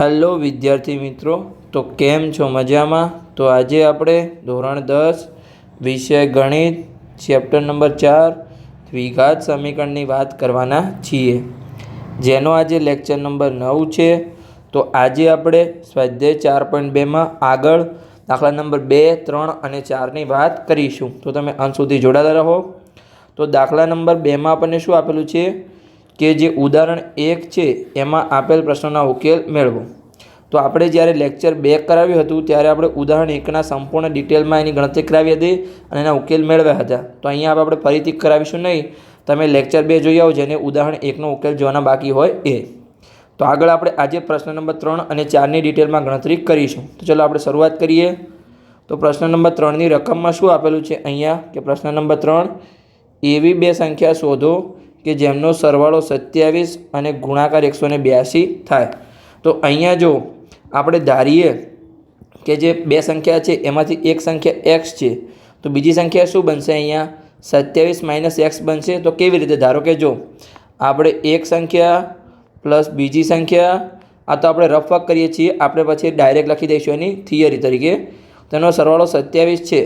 Hello વિદ્યાર્થી મિત્રો, તો કેમ છો? મજામાં? તો આજે આપણે ધોરણ 10 વિષય ગણિત ચેપ્ટર નંબર 4 દ્વિઘાત સમીકરણની વાત કરવાના છીએ, જેનો આજે લેક્ચર નંબર 9 છે। તો આજે આપણે સ્વાધ્યાય 4.2માં આગળ દાખલા નંબર 2, 3 અને 4ની વાત કરીશું। તો તમે અંત સુધી જોડાતા રહો। તો દાખલા નંબર 2માં આપણને શું આપેલું છે કે જે ઉદાહરણ 1 છે એમાં આપેલ પ્રશ્નોના ઉકેલ મેળવો। તો આપણે જ્યારે લેક્ચર 2 કરાવ્યું હતું ત્યારે આપણે ઉદાહરણ 1ના સંપૂર્ણ ડિટેલમાં એની ગણતરી કરાવી હતી અને એના ઉકેલ મેળવ્યા હતા। તો અહીંયા આપણે ફરીથી કરાવીશું નહીં, તમે લેક્ચર 2 જોઈ આવો જેને ઉદાહરણ 1નો ઉકેલ જોવાના બાકી હોય એ। તો આગળ આપણે આજે પ્રશ્ન નંબર 3 અને 4ની ડિટેલમાં ગણતરી કરીશું। તો ચલો આપણે શરૂઆત કરીએ। તો પ્રશ્ન નંબર 3ની રકમમાં શું આપેલું છે અહીંયા કે પ્રશ્ન નંબર 3, એવી બે સંખ્યા શોધો કે જેમનો સરવાળો 27 અને ગુણાકાર 182 થાય। તો અહીંયા જો આપણે ધારીએ કે જે બે સંખ્યા છે એમાંથી એક સંખ્યા x છે, તો બીજી સંખ્યા શું બનશે? અહીંયા 27 - x બનશે। તો કેવી રીતે? ધારો કે જો આપણે એક સંખ્યા પ્લસ બીજી સંખ્યા, આ તો આપણે રફ વર્ક કરીએ છીએ, આપણે પછી ડાયરેક્ટ લખી દઈશું એની થિયરી તરીકે। તેનો સરવાળો 27 છે,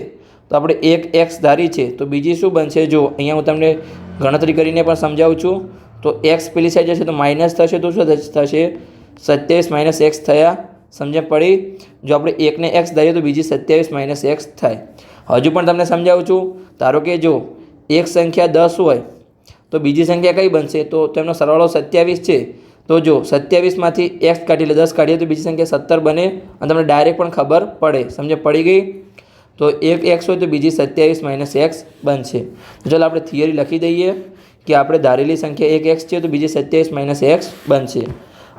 તો આપણે એક x ધારી છે, તો બીજી શું બનશે? જો અહીંયા હું તમને ગણતરી કરીને પણ સમજાવું છું। તો x પેલી સાઈડ જશે તો માઇનસ થશે, તો શું થશે? 27 - x થયા, સમજણ પડી? જો આપણે એકને x ધારીએ તો બીજી 27 - x થાય। હજુ પણ તમને સમજાવું છું। ધારો કે જો એક સંખ્યા 10 હોય તો બીજી સંખ્યા કઈ બનશે? તો તેમનો સરવાળો 27 છે, તો જો 27માંથી x કાઢી એટલે 10 કાઢીએ તો બીજી સંખ્યા 17 બને અને તમને ડાયરેક્ટ પણ ખબર પડે, સમજણ પડી ગઈ? તો એક x હોય તો બીજી 27 - x બનશે। તો ચાલો આપણે થિયરી લખી દઈએ કે આપણે ધારેલી સંખ્યા એક x છે તો બીજી 27 - x બનશે,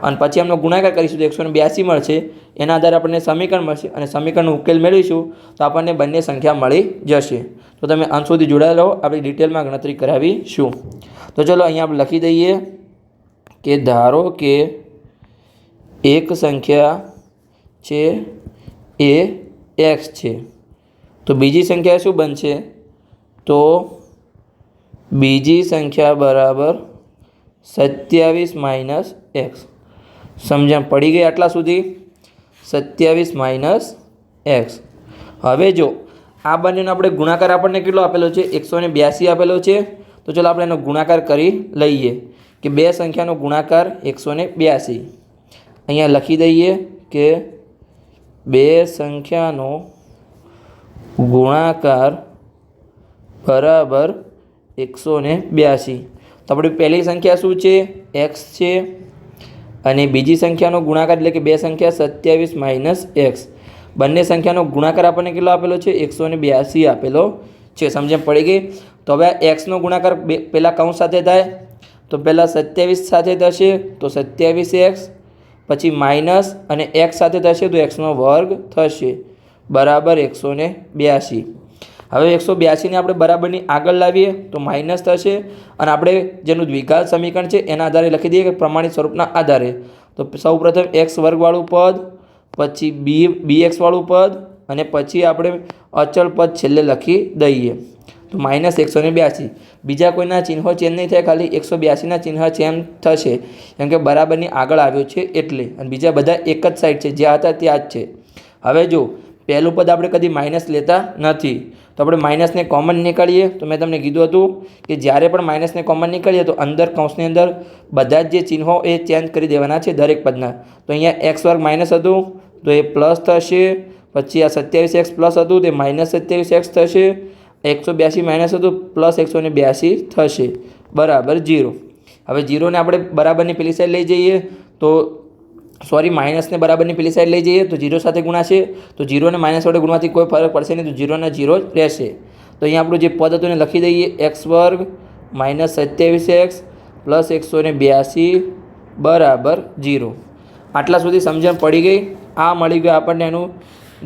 અને પછી એમનો ગુણાકાર કરીશું તો 182 મળશે। એના આધારે આપણને સમીકરણ મળશે અને સમીકરણનો ઉકેલ મેળવીશું તો આપણને બંને સંખ્યા મળી જશે। તો તમે અંત સુધી જોડાયેલા રહો, આપણે ડિટેલમાં ગણતરી કરાવીશું। તો ચલો અહીંયા આપણે લખી દઈએ કે ધારો કે એક સંખ્યા છે એ x છે, તો બીજી સંખ્યા શું બનશે? તો બીજી સંખ્યા બરાબર 27 - x। સમજણ પડી ગઈ આટલા સુધી? 27 - x। હવે જો આ બંનેનો આપણે ગુણાકાર આપણને કેટલો આપેલો છે? 182 આપેલો છે। તો ચલો આપણે એનો ગુણાકાર કરી લઈએ કે બે સંખ્યાનો ગુણાકાર 182। અહીંયા લખી દઈએ કે બે સંખ્યાનો ગુણાકાર બરાબર 182। તો આપણી પહેલી સંખ્યા શું છે? x છે, અને બીજી સંખ્યાનો ગુણાકાર એટલે કે બે સંખ્યા 27 - x। બંને સંખ્યાનો ગુણાકાર આપણને કેટલો આપેલો છે? 182 આપેલો છે, સમજણ પડી ગઈ? તો હવે xનો ગુણાકાર પહેલાં કૌંસ સાથે થાય, તો પહેલાં 27 સાથે થશે તો 27x, પછી માઇનસ અને x સાથે થશે તો x નો વર્ગ થશે બરાબર 182। હવે 182ને આપણે બરાબરની આગળ લાવીએ તો માઇનસ થશે, અને આપણે જેનું દ્વિઘાત સમીકરણ છે એના આધારે લખી દઈએ કે પ્રમાણિત સ્વરૂપના આધારે। તો સૌપ્રથમ x વર્ગવાળું પદ, પછી bx વાળું પદ, અને પછી આપણે અચળ પદ છેલ્લે લખી દઈએ તો -182। બીજા કોઈના ચિહ્નો ચેન્જ નહીં થાય, ખાલી 182ના ચિહ્ન ચેન્જ થશે કેમ કે બરાબરની આગળ આવ્યો છે એટલે, અને બીજા બધા એક જ સાઈડ છે, જ્યાં હતા ત્યાં જ છે। હવે જો પહેલું પદ આપણે કદી માઇનસ લેતા નથી, તો આપણે માઇનસને કોમન નીકાળીએ। તો મેં તમને કીધું હતું કે જ્યારે પણ માઇનસને કોમન નીકાળીએ તો અંદર કૌંસની અંદર બધા જ જે ચિહ્નો એ ચેન્જ કરી દેવાના છે દરેક પદના। તો અહીંયા x વર્ગ માઇનસ હતું તો એ પ્લસ થશે, પછી આ 27x પ્લસ હતું તે -27x થશે, 182 માઇનસ હતું પ્લસ 182 થશે બરાબર 0। હવે 0ને આપણે બરાબરની પેલી સાઈડ લઈ જઈએ તો માઇનસને બરાબરની પેલી સાઈડ લઈ જઈએ તો 0 સાથે ગુણાશે, તો 0ને માઇનસ વડે ગુણવાથી કોઈ ફરક પડશે નહીં, તો 0 ને 0 જ રહેશે। તો અહીંયા આપણું જે પદ હતું એને લખી દઈએ x વર્ગ -27x પ્લસ 182 બરાબર 0। આટલા સુધી સમજણ પડી ગઈ? આ મળી ગયું આપણને એનું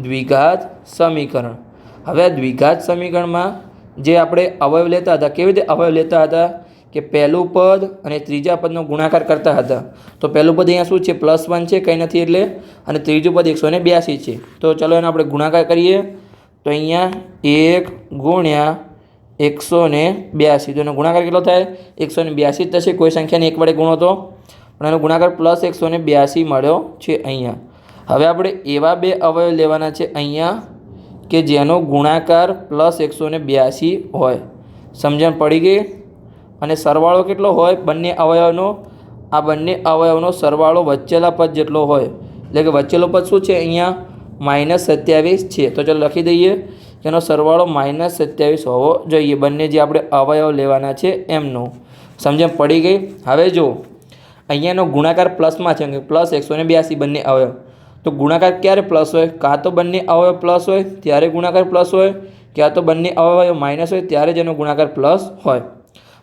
દ્વિઘાત સમીકરણ। હવે આ દ્વિઘાત સમીકરણમાં જે આપણે અવયવ લેતા હતા, કેવી રીતે અવયવ લેતા હતા કે પહેલું પદ અને ત્રીજા પદનો ગુણાકાર કરતા હતા। તો પહેલું પદ અહીંયા શું છે? +1 છે, કંઈ નથી એટલે, અને ત્રીજું પદ 182 છે। તો ચલો એનો આપણે ગુણાકાર કરીએ તો અહીંયા 1 ગુણ્યા 182, તો એનો ગુણાકાર કેટલો થાય? 182 થશે। કોઈ સંખ્યાને 1 વડે ગુણો તો પણ એનો ગુણાકાર પ્લસ 182 મળ્યો છે અહીંયા. હવે આપણે એવા બે અવયવ લેવાના છે અહીંયા કે જેનો ગુણાકાર પ્લસ 182 હોય. સમજણ પડી ગઈ? અને સરવાળો કેટલો હોય બંને અવયવનો? આ બંને અવયવનો સરવાળો વચ્ચેલા પદ જેટલો હોય. એટલે કે વચ્ચેલો પદ શું છે અહીંયા? -27 છે. તો ચાલો લખી દઈએ કે એનો સરવાળો -27 હોવો જોઈએ, બંને જે આપણે અવયવ લેવાના છે એમનો. સમજણ પડી ગઈ? હવે જો અહીંયાનો ગુણાકાર પ્લસમાં છે કે પ્લસ 182 બંને અવયવ. તો ગુણાકાર ક્યારે પ્લસ હોય? કાં તો બંને અવયવ પ્લસ હોય ત્યારે ગુણાકાર પ્લસ હોય, ક્યાં તો બંને અવયવ માઇનસ હોય ત્યારે જ એનો ગુણાકાર પ્લસ હોય.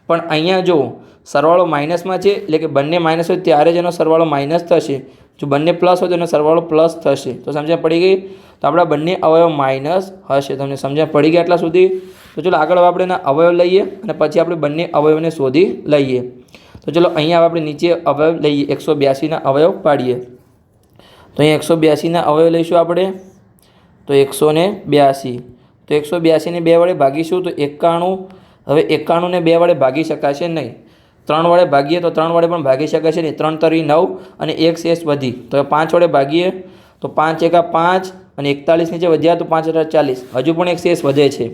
પણ અહીંયા જો સરવાળો માઇનસમાં છે એટલે કે બંને માઇનસ હોય ત્યારે જ એનો સરવાળો માઇનસ થશે. જો બંને પ્લસ હોય તો એનો સરવાળો પ્લસ થશે. તો સમજણ પડી ગઈ? તો આપણા બંને અવયવ માઇનસ હશે. તમને સમજણ પડી ગઈ આટલા સુધી? તો ચલો આગળ આપણે એના અવયવ લઈએ અને પછી આપણે બંને અવયવને શોધી લઈએ. તો ચલો અહીંયા આપણે નીચે અવયવ લઈએ, 182ના અવયવ પાડીએ. તો અહીંયા 182ના અવયવ લઈશું આપણે. તો 182. તો 182ને 2 વડે ભાગીશું તો 91. હવે 91ને 2 વડે ભાગી શકાશે નહીં. 3 વડે ભાગીએ તો 3 વડે પણ ભાગી શકાશે નહીં. 3 તરી 9 અને 1 શેષ વધી. તો 5 વડે ભાગીએ તો 5 એકા 5 અને 41 નીચે વધ્યા તો 5 × 40. હજુ પણ 1 શેષ વધે છે.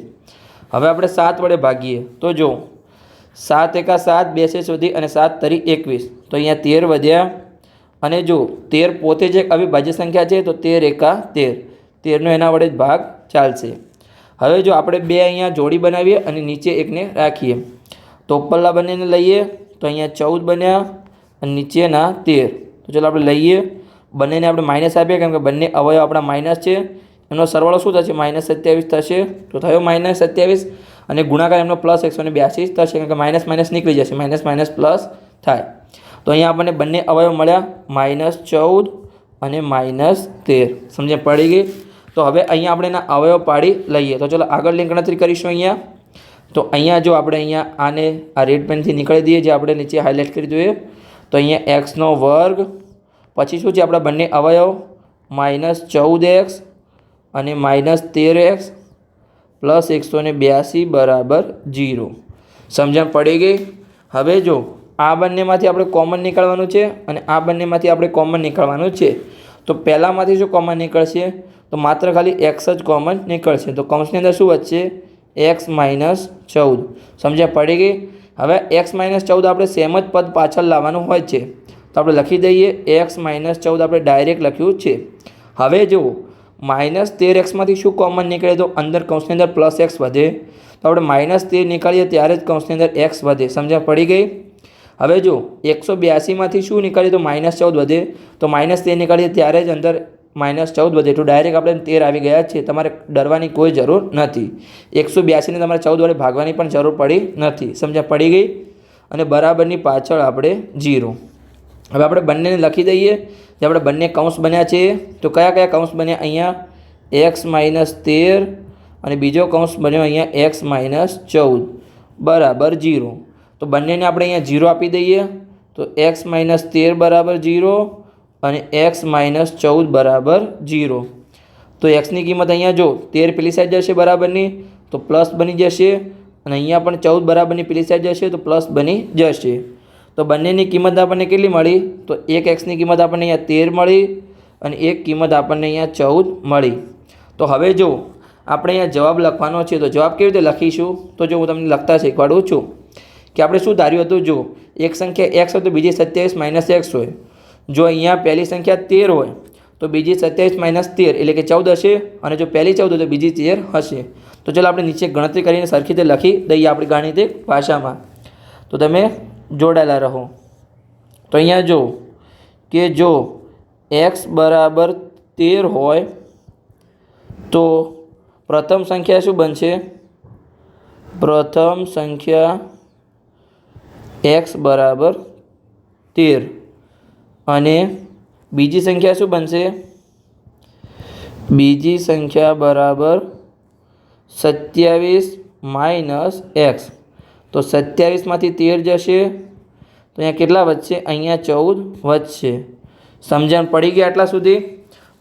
હવે આપણે 7 વડે ભાગીએ તો જો 7 એકા 7, 2 શેષ વધી અને 7 તરી 21. તો અહીંયા 13 વધ્યા. અને જો 13 પોતે જ એક અવિભાજ્ય સંખ્યા છે તો 13 એકા 13. 13નો એના વડે જ ભાગ ચાલશે. હવે જો આપણે 2 અહીંયા જોડી બનાવીએ અને નીચે એકને રાખીએ તો ઉપરલા બંનેને લઈએ તો અહીંયા 14 બન્યા અને નીચેના 13. તો ચાલો આપણે લઈએ. બંનેને આપણે માઇનસ આપીએ કેમ કે બંને અવયવ આપણા માઇનસ છે. એમનો સરવાળો શું થશે? -27 થશે. તો થયો -27 અને ગુણાકાર એમનો પ્લસ 182 થશે કેમ કે માઇનસ માઇનસ નીકળી જશે, માઇનસ માઇનસ પ્લસ થાય. તો અહીંયા આપણને બંને અવયવ મળ્યા -14 અને -13. સમજણ પડી ગઈ? તો હવે અહીંયા આપણે એના અવયવ પાડી લઈએ. તો ચલો આગળની ગણતરી કરીશું અહીંયા. તો અહીંયા જો આપણે અહીંયા આને આ રેડ પેનથી નીકળી દઈએ, જે આપણે નીચે હાઇલાઇટ કરી દઈએ. તો અહીંયા x² પછી શું છે આપણા બંને અવયવ -14x અને -13x પ્લસ 182 બરાબર 0. સમજણ પડી ગઈ? હવે જો આ બંનેમાંથી આપણે કોમન નીકળવાનું છે અને આ બંનેમાંથી આપણે કોમન નીકળવાનું છે. તો પહેલાંમાંથી શું કોમન નીકળશે? તો માત્ર ખાલી x જ કોમન નીકળશે. તો કૌંસની અંદર શું વધશે? x - 14. સમજ્યા પડી ગઈ? હવે x - 14 આપણે સેમ જ પદ પાછળ લાવવાનું હોય છે. તો આપણે લખી દઈએ x - 14 આપણે ડાયરેક્ટ લખ્યું છે. હવે જુઓ -13xમાંથી શું કોમન નીકળે? તો અંદર કૌંસની અંદર +x વધે. તો આપણે -13 નીકાળીએ ત્યારે જ કૌંસની અંદર x વધે. સમજ્યા પડી ગઈ? હવે જો 182માંથી શું નીકળીએ? તો -14 વધે. તો -13 નીકાળીએ ત્યારે જ અંદર -14 વધે. તો ડાયરેક્ટ આપણે 13 આવી ગયા છે. તમારે ડરવાની કોઈ જરૂર નથી. 182ને તમારે 14 વડે ભાગવાની પણ જરૂર પડી નથી. સમજ્યા પડી ગઈ? અને બરાબરની પાછળ આપણે 0. હવે આપણે બંનેને લખી દઈએ. જે આપણે બંને કૌંસ બન્યા છે તો કયા કયા કૌંસ બન્યા? અહીંયા x - 13 અને બીજો કૌંસ બન્યો અહીંયા x - 14 બરાબર 0. તો બંનેને આપણે અહીંયા 0 આપી દઈએ. તો x - 13 બરાબર 0 અને x - 14 બરાબર 0. તો xની કિંમત અહીંયા જો 13 પેલી સાઈડ જશે બરાબરની તો પ્લસ બની જશે અને અહીંયા પણ 14 બરાબરની પેલી સાઈડ જશે તો પ્લસ બની જશે. તો બંનેની કિંમત આપણને કેટલી મળી? તો એક xની કિંમત આપણને અહીંયા 13 મળી અને એક કિંમત આપણને અહીંયા 14 મળી. તો હવે જો આપણે અહીંયા જવાબ લખવાનો છે તો જવાબ કેવી રીતે લખીશું? તો જો હું તમને લખતા શીખવાડું છું કે આપણે શું ધાર્યું હતું? જો એક સંખ્યા x હોય તો બીજી 27 - x હોય. જો અહીંયા પહેલી સંખ્યા 13 હોય તો બીજી 27 - 13 એટલે કે 14 હશે અને જો પહેલી 14 હોય તો બીજી 13 હશે. તો ચાલો આપણે નીચે ગણતરી કરીને સરખી રીતે લખી દઈએ આપણી ગાણિતિક ભાષામાં. તો તમે જોડાયેલા રહો. તો અહીંયા જો કે જો x બરાબર 13 હોય તો પ્રથમ સંખ્યા શું બનશે? પ્રથમ સંખ્યા x બરાબર 13 અને બીજી સંખ્યા શું બનશે? બીજી સંખ્યા બરાબર 27 - x. તો 27માંથી 13 જશે તો અહીંયા કેટલા વધશે? અહીંયા 14 વધશે. સમજણ પડી ગઈ આટલા સુધી?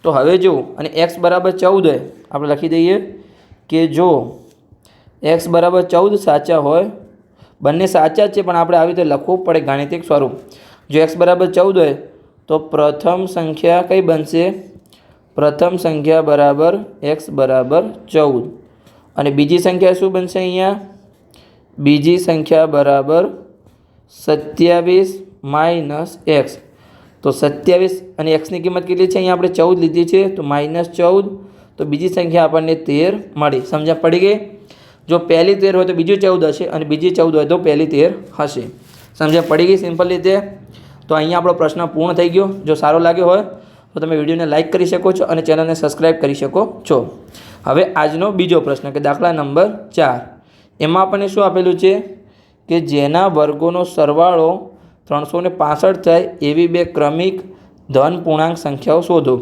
તો હવે જો અને x બરાબર 14 હોય આપણે લખી દઈએ કે જો x બરાબર 14 સાચા હોય, બંને સાચા જ છે પણ આપણે આવી રીતે લખવું પડે ગાણિતિક સ્વરૂપ. જો x બરાબર 14 હોય તો પ્રથમ સંખ્યા કઈ બનશે? પ્રથમ સંખ્યા બરાબર x બરાબર 14 અને બીજી સંખ્યા શું બનશે? અહીંયા બીજી સંખ્યા બરાબર 27 માઇનસ x. તો 27 અને x ની કિંમત કેટલી છે? અહીંયા આપણે 14 લીધી છે તો -14. તો બીજી સંખ્યા આપણને 13 મળી. સમજ્યા પડી ગઈ? જો પહેલી 13 હોય તો બીજી 14 હશે અને બીજી 14 હોય તો પહેલી 13 હશે. સમજ્યા પડી ગઈ સિમ્પલ રીતે? તો અહીંયા આપણો પ્રશ્ન પૂર્ણ થઈ ગયો. જો સારો લાગ્યો હોય તો તમે વિડીયોને લાઇક કરી શકો છો અને ચેનલને સબસ્ક્રાઈબ કરી શકો છો. હવે આજનો બીજો પ્રશ્ન કે દાખલા નંબર 4, એમાં આપણને શું આપેલું છે કે જેના વર્ગોનો સરવાળો 365 થાય એવી બે ક્રમિક ધન પૂર્ણાંક સંખ્યાઓ શોધો.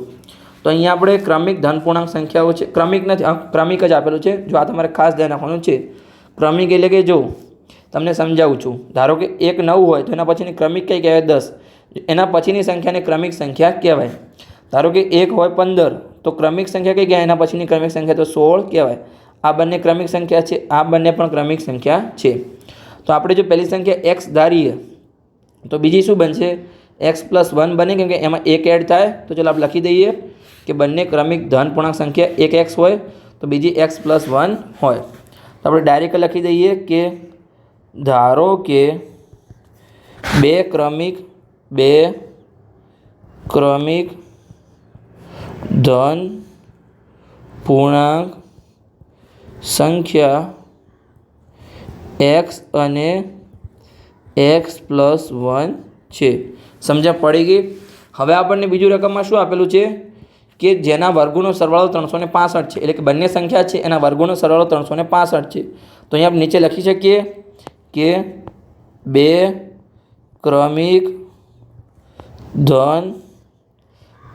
તો અહીંયા આપણે ક્રમિક ધન પૂર્ણાંક સંખ્યાઓ છે, ક્રમિક નથી, ક્રમિક જ આપેલું છે. જો આ તમારે ખાસ ધ્યાન રાખવાનું છે. ક્રમિક એટલે કે જો તમને સમજાવું છું, ધારો કે 1 9 હોય તો એના પછીની ક્રમિક કઈ કહેવાય? 10. એના પછીની સંખ્યાને ક્રમિક સંખ્યા કહેવાય. ધારો કે 1 હોય 15 તો ક્રમિક સંખ્યા કઈ કહેવાય? એના પછીની ક્રમિક સંખ્યા તો 16 કહેવાય. આ બંને ક્રમિક સંખ્યા છે, આ બંને પણ ક્રમિક સંખ્યા છે. તો આપણે જો પહેલી સંખ્યા x ધારીએ તો બીજી શું બનશે? x + 1 બને, કેમ કે એમાં 1 એડ થાય. તો ચાલો આપણે લખી દઈએ કે બંને ક્રમિક ધન પૂર્ણાંક સંખ્યા એક x હોય તો બીજી x + 1 હોય. તો આપણે ડાયરેક્ટ લખી દઈએ કે ધારો કે બે ક્રમિક ધન પૂર્ણાંક સંખ્યા x અને x + 1 છે. સમજ્યા પડી ગઈ? હવે આપણને બીજું રકમમાં શું આપેલું છે કે જેના વર્ગોનો સરવાળો 365 છે, એટલે કે બંને સંખ્યા છે એના વર્ગોનો સરવાળો 365 છે. તો અહીંયા આપણે નીચે લખી શકીએ કે બે ક્રમિક ધન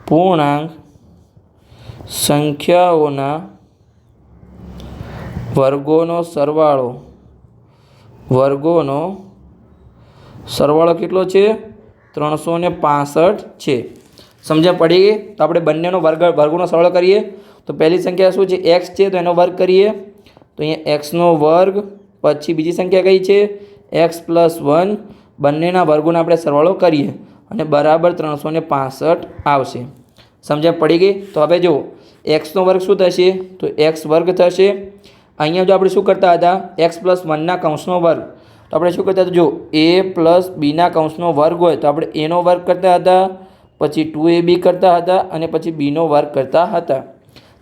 પૂર્ણાંક સંખ્યાઓના વર્ગોનો સરવાળો કેટલો છે? 365 છે. સમજ્યા પડી ગઈ? તો આપણે બંનેનો વર્ગોનો સરવાળો કરીએ તો પહેલી સંખ્યા શું છે? x છે તો એનો વર્ગ કરીએ તો અહીંયા x નો વર્ગ, પછી બીજી સંખ્યા કઈ છે? x + 1. બંનેના વર્ગોનો આપણે સરવાળો કરીએ અને બરાબર 365 આવશે. સમજ્યા પડી ગઈ? તો હવે જો x નો વર્ગ શું થશે? તો x વર્ગ થશે. અહીંયા જો આપણે શું કરતા હતા? x + 1 કૌંસનો વર્ગ. તો આપણે શું કરતા હતા? જો a + b કૌંસનો વર્ગ હોય તો આપણે a નો વર્ગ કરતા હતા, પછી 2ab કરતા હતા અને પછી b નો વર્ગ કરતા હતા.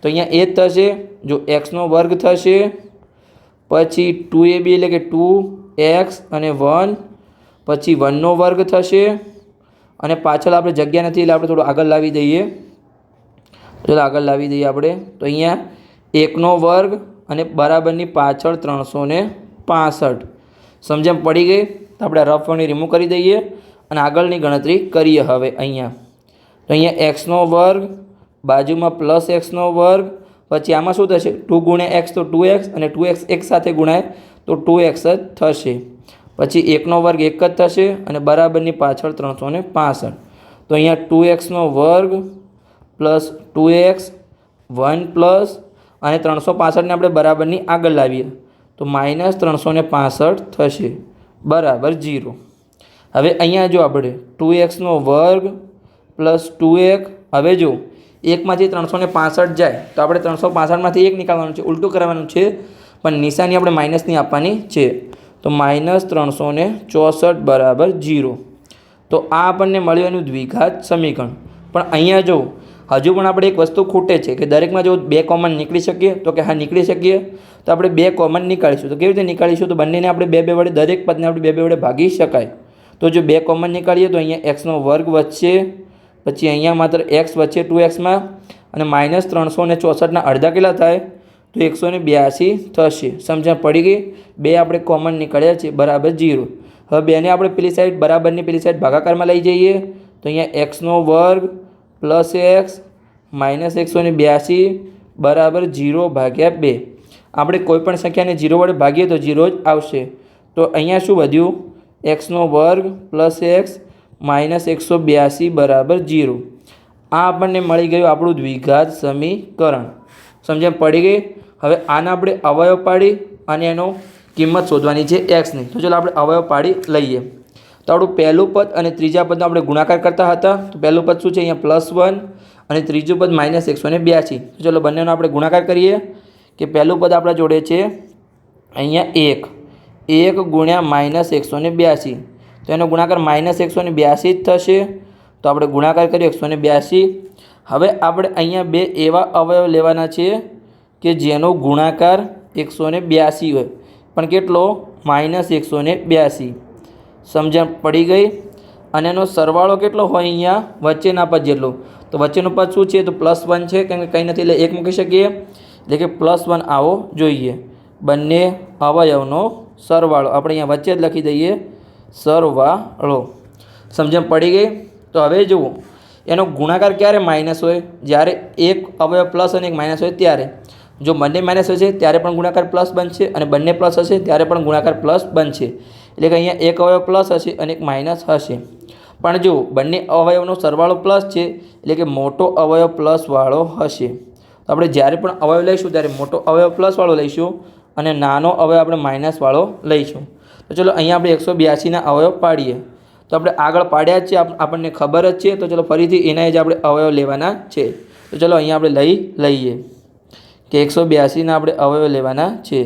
તો અહીંયા એ જ થશે. જો x નો વર્ગ થશે, પછી 2ab એટલે કે 2x અને 1, પછી 1 નો વર્ગ થશે અને પાછળ આપણે જગ્યા નથી એટલે આપણે થોડું આગળ લાવી દઈએ. ચાલો આગળ લાવી દઈએ આપણે. તો અહીંયા 1 નો વર્ગ અને બરાબરની પાછળ 365. સમજણ પડી ગઈ? તો આપણે રફ વળની રિમૂવ કરી દઈએ અને આગળની ગણતરી કરીએ. હવે અહીંયા તો અહીંયા x નો વર્ગ, બાજુમાં +x નો વર્ગ, પછી આમાં શું થશે? 2 × x તો 2x અને 2x એક સાથે ગુણાય તો 2x જ થશે. પછી 1 નો વર્ગ 1 જ થશે અને બરાબરની પાછળ 365. તો અહીંયા 2x નો વર્ગ + 2x 1 અને 365 ને આપણે બરાબરની આગળ લાવીએ તો -365 થશે બરાબર 0. હવે અહીંયા જો આપણે 2x નો વર્ગ + 2x, હવે જો 1માંથી 365 જાય તો આપણે 365માંથી 1 નીકાળવાનું છે, ઉલટું કરવાનું છે, પણ નિશાની આપણે માઇનસની આપવાની છે. તો -364 બરાબર 0. તો આ આપણને મળ્યું એનું દ્વિઘાત સમીકરણ. પણ અહીંયા જો હજુ પણ આપણે એક વસ્તુ ખૂટે છે કે દરેકમાં જો 2 કોમન નીકળી શકીએ, તો કે હા નીકળી શકીએ. તો આપણે 2 કોમન નીકાળીશું. તો કેવી રીતે નીકાળીશું? તો બંનેને આપણે 2 વડે, દરેક પદને આપણે 2 વડે ભાગી શકાય. તો જો 2 કોમન નીકાળીએ તો અહીંયા x નો વર્ગ વધશે, પછી અહીંયા માત્ર x વચ્ચે 2xમાં અને -364ના અડધા કેટલા થાય? તો 182 થશે. સમજણ પડી ગઈ? 2 આપણે કોમન નીકળ્યા છે બરાબર 0. હવે 2ને આપણે પેલી સાઈડ બરાબરની પેલી સાઈડ ભાગાકારમાં લઈ જઈએ તો અહીંયા x નો વર્ગ + x -182 બરાબર 0/2. આપણે કોઈપણ સંખ્યાને 0 વડે ભાગીએ તો 0 જ આવશે. તો અહીંયા શું વધ્યું? x નો વર્ગ + x -182 બરાબર 0. આ આપણને મળી ગયું આપણું દ્વિઘાત સમીકરણ. સમજણ પડી ગઈ? હવે આના આપણે અવયવ પાડી અને એનો કિંમત શોધવાની છે x ની. તો ચાલો આપણે અવયવ પાડી લઈએ. તો આપણું પહેલું પદ અને ત્રીજા પદનો આપણે ગુણાકાર કરતા હતા. તો પહેલું પદ શું છે અહીંયા +1 અને ત્રીજું પદ -182. તો ચલો બંનેનો આપણે ગુણાકાર કરીએ કે પહેલું પદ આપણા જોડે છે અહીંયા 1 ગુણ્યા -182. તો એનો ગુણાકાર -182 જ થશે. તો આપણે ગુણાકાર કરીએ 182. હવે આપણે અહીંયા બે એવા અવયવ લેવાના છે કે જેનો ગુણાકાર 182 હોય, પણ કેટલો? -182. સમજણ પડી ગઈ? અને એનો સરવાળો કેટલો હોય અહીંયા? વચ્ચેના પદ જેટલો. તો વચ્ચેનું પદ શું છે? તો +1 છે, કેમ કે કંઈ નથી એટલે 1 મૂકી શકીએ, એટલે કે +1 આવો જોઈએ. બંને અવયવનો સરવાળો આપણે અહીંયા વચ્ચે જ લખી દઈએ, સરવાળો. સમજણ પડી ગઈ? તો હવે જુઓ, એનો ગુણાકાર ક્યારે માઇનસ હોય? જ્યારે એક અવયવ પ્લસ અને એક માઇનસ હોય ત્યારે. જો બંને માઇનસ હશે ત્યારે પણ ગુણાકાર પ્લસ બનશે, અને બંને પ્લસ હશે ત્યારે પણ ગુણાકાર પ્લસ બનશે. એટલે કે અહીંયા એક અવયવ પ્લસ હશે અને એક માઇનસ હશે. પણ જો બંને અવયવનો સરવાળો પ્લસ છે, એટલે કે મોટો અવયવ પ્લસવાળો હશે. તો આપણે જ્યારે પણ અવયવ લઈશું ત્યારે મોટો અવયવ પ્લસવાળો લઈશું અને નાનો અવયવ આપણે માઇનસવાળો લઈશું. તો ચલો અહીંયા આપણે 182ના અવયવ પાડીએ. તો આપણે આગળ પાડ્યા જ છે, આપણને ખબર જ છે. તો ચલો ફરીથી એના જ આપણે અવયવ લેવાના છે. તો ચલો અહીંયા આપણે લઈએ કે 182ના આપણે અવયવ લેવાના છે.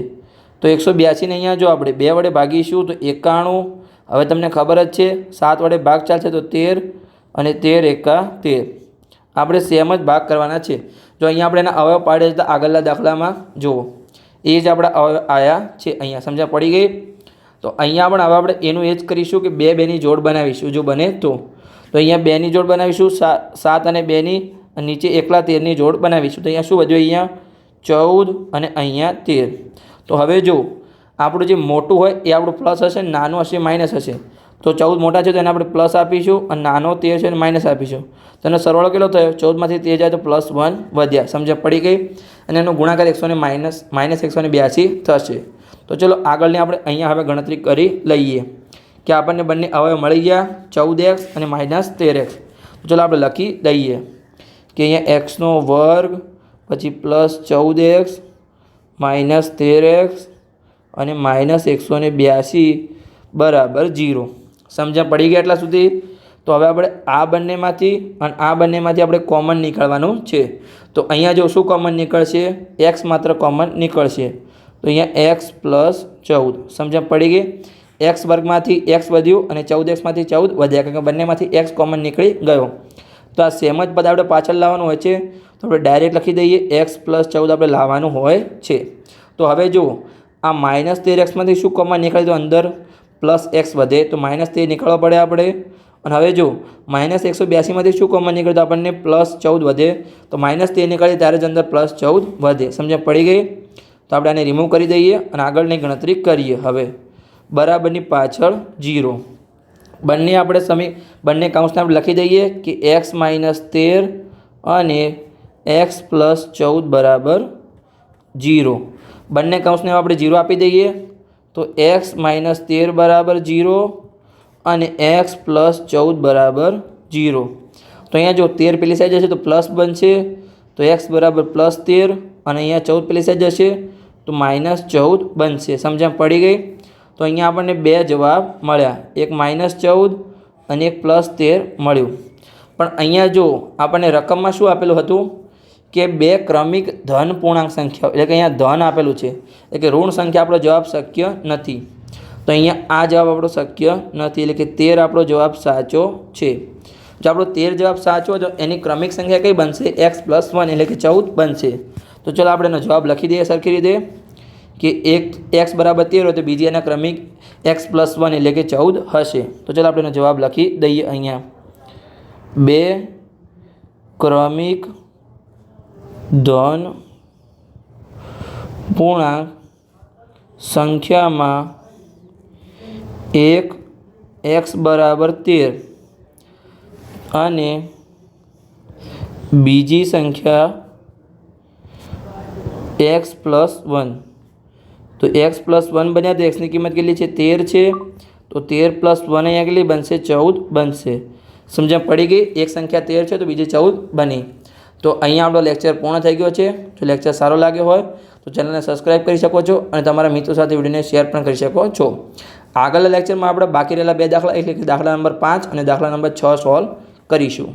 તો 182ને અહીંયા જો આપણે 2 વડે ભાગીશું તો 91. હવે તમને ખબર જ છે 7 વડે ભાગ ચાલશે તો 13 અને 13 એકા 13. આપણે સેમ જ ભાગ કરવાના છે. જો અહીંયા આપણે એના અવયવ પાડ્યા છે તો આગળના દાખલામાં જુઓ એ જ આપણા અવયવ આવ્યા છે. અહીંયા સમજ્યા પડી ગઈ? તો અહીંયા પણ હવે આપણે એનું એ જ કરીશું કે 2 2ની જોડ બનાવીશું જો બને તો. તો અહીંયા 2ની જોડ બનાવીશું, 7 અને 2ની, અને નીચે એકલા 13ની જોડ બનાવીશું. તો અહીંયા શું વધ્યું? અહીંયા 14 અને અહીંયા 13. તો હવે જો આપણું જે મોટું હોય એ આપણું પ્લસ હશે, નાનું હશે માઇનસ હશે. તો 14 મોટા છે તો એને આપણે પ્લસ આપીશું, અને નાનો 13 છે એને માઇનસ આપીશું. તો એનો સરવાળો કેટલો થયો? 14માંથી 13 જાય તો +1 વધ્યા. સમજ્યા પડી ગઈ? અને એનો ગુણાકાર -182 થશે. તો ચલો આગળની આપણે અહીંયા હવે ગણતરી કરી લઈએ કે આપણને બંને અવયવ મળી ગયા 14x અને -13x. તો ચલો આપણે લખી દઈએ કે અહીંયા x² પછી +14x -13x અને -182 બરાબર 0. સમજ્યા પડી ગયા એટલા સુધી? તો હવે આપણે આ બંનેમાંથી અને આ બંનેમાંથી આપણે કોમન નીકળવાનું છે. તો અહીંયા જો શું કોમન નીકળશે? x માત્ર કોમન નીકળશે. તો અહીંયા x +14. સમજ્યા પડી ગઈ? x વર્ગમાંથી x વધ્યું અને 14xમાંથી 14 વધ્યા, કારણ કે બંનેમાંથી x કોમન નીકળી ગયો. તો આ સેમ જ પદ આપણે પાછળ લાવવાનું હોય છે. તો આપણે ડાયરેક્ટ લખી દઈએ x +14 આપણે લાવવાનું હોય છે. તો હવે જુઓ આ -13xમાંથી શું કોમન નીકળે? તો અંદર +x વધે તો -13 નીકળવા પડે આપણે. અને હવે જો -182માંથી શું કોમન નીકળે? તો આપણને +14 વધે. તો -13 નીકળે ત્યારે જ અંદર +14 વધે. સમજ્યા પડી ગઈ? તો આપણે આને રિમૂવ કરી દઈએ અને આગળની ગણતરી કરીએ. હવે બરાબરની પાછળ 0. બંને કાઉન્સને આપણે લખી દઈએ કે x -13 અને x +14 બરાબર 0. બંને કાઉન્સને આપણે 0 આપી દઈએ તો x -13 બરાબર 0 અને x +14 બરાબર 0. તો અહીંયા જો 13 પેલી સાઈડ જશે તો પ્લસ બનશે, તો x બરાબર +13, અને અહીંયા 14 પેલી સાઈડ જશે તો -14 બનશે. સમજણ પડી ગઈ? તો અહીંયા આપણને 2 જવાબ મળ્યા, એક -14 અને એક +13 મળ્યું. પણ અહીંયા જો આપણને રકમમાં શું આપેલું હતું કે 2 ક્રમિક ધન પૂર્ણાંક સંખ્યાઓ, એટલે કે અહીંયા ધન આપેલું છે, એટલે કે ઋણ સંખ્યા આપણો જવાબ શક્ય નથી. તો અહીંયા આ જવાબ આપણો શક્ય નથી, એટલે કે 13 આપણો જવાબ સાચો છે. જો આપણો 13 જવાબ સાચો તો એની ક્રમિક સંખ્યા કઈ બનશે? x +1 એટલે કે 14 બનશે. તો ચલો આપણે એનો જવાબ લખી દઈએ સરખી રીતે કે એક x બરાબર 13 હોય તો બીજી એના ક્રમિક x +1 એટલે કે 14 હશે. તો ચલો આપણે એનો જવાબ લખી દઈએ. અહીંયા 2 ક્રમિક ધન પૂર્ણાંક સંખ્યામાં એક x બરાબર 13 અને બીજી સંખ્યા x +1. તો x +1 બન્યા તો xની કિંમત કેટલી છે? 13 છે. તો 13 +1 અહીંયા કેટલી બનશે? 14 બનશે. સમજણ પડી ગઈ? એક સંખ્યા 13 છે તો બીજી 14 બની. તો અહીંયા આપણો લેક્ચર પૂર્ણ થઈ ગયો છે. જો લેક્ચર સારો લાગ્યો હોય તો ચેનલને સબસ્ક્રાઈબ કરી શકો છો અને તમારા મિત્રો સાથે વિડીયોને શેર પણ કરી શકો છો. આગળના લેક્ચરમાં આપણે બાકી રહેલા 2 દાખલા એટલે કે દાખલા નંબર 5 અને દાખલા નંબર 6 સોલ્વ કરીશું.